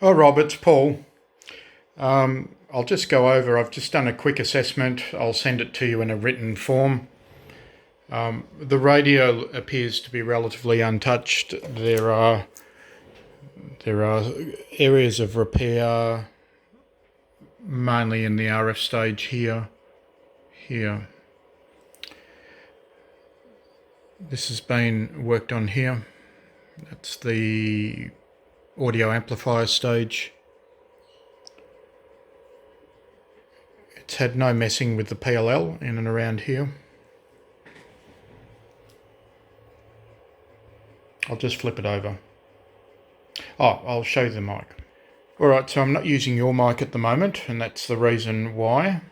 Oh, Rob, it's Paul. I'll just go over. I've just done a quick assessment. I'll send it to you in a written form. The radio appears to be relatively untouched. There are areas of repair, mainly in the RF stage here. This has been worked on here. That's the audio amplifier stage. It's had no messing with the PLL in and around here. I'll just flip it over. Oh, I'll show you the mic. Alright, so I'm not using your mic at the moment, and that's the reason why.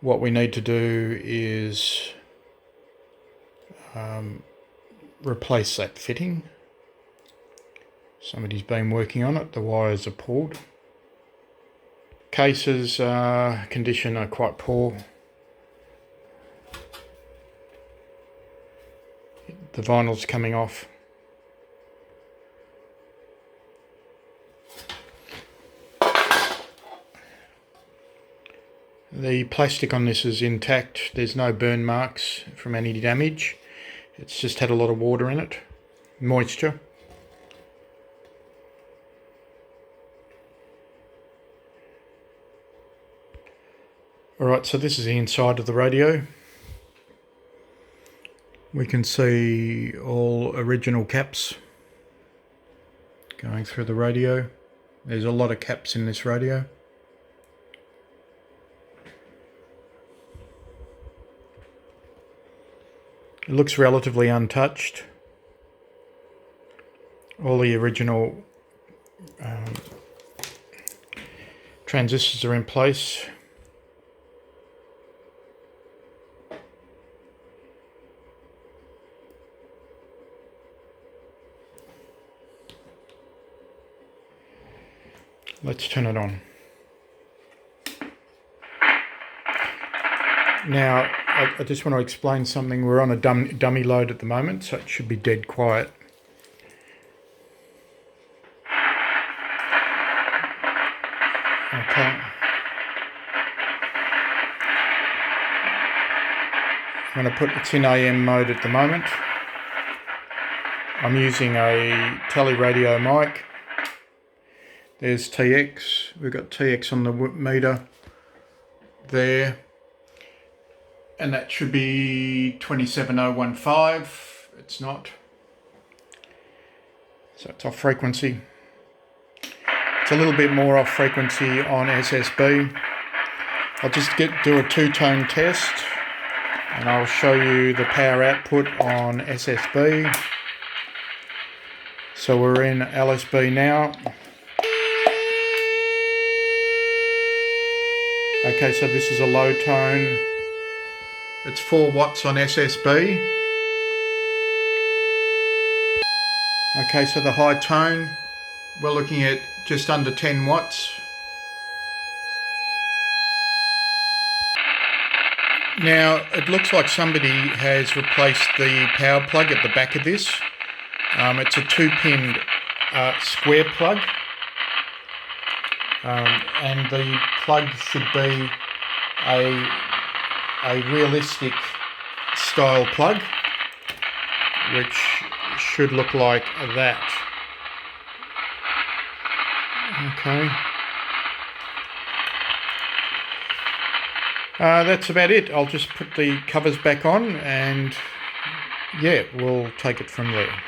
What we need to do is replace that fitting. Somebody's been working on it. The wires are pulled. Cases condition are quite poor. The vinyl's coming off. The plastic on this is intact. There's no burn marks from any damage. It's just had a lot of water in it, moisture. Alright, so this is the inside of the radio. We can see all original caps going through the radio. There's a lot of caps in this radio. It looks relatively untouched. All the original transistors are in place. Let's turn it on. Now, I just want to explain something. We're on a dummy load at the moment, so it should be dead quiet. Okay. I'm going to put it's in AM mode at the moment. I'm using a teleradio mic. There's TX. We've got TX on the meter there. And that should be 27015. It's not. So it's off frequency. It's a little bit more off frequency on SSB. I'll just do a two-tone test and I'll show you the power output on SSB. So we're in LSB now. Okay, so this is a low tone. It's 4 watts on SSB. Okay, so the high tone, we're looking at just under 10 watts. Now, it looks like somebody has replaced the power plug at the back of this. It's a 2-pin square plug. And the plug should be a realistic style plug, which should look like that. Okay. That's about it. I'll just put the covers back on and yeah, we'll take it from there.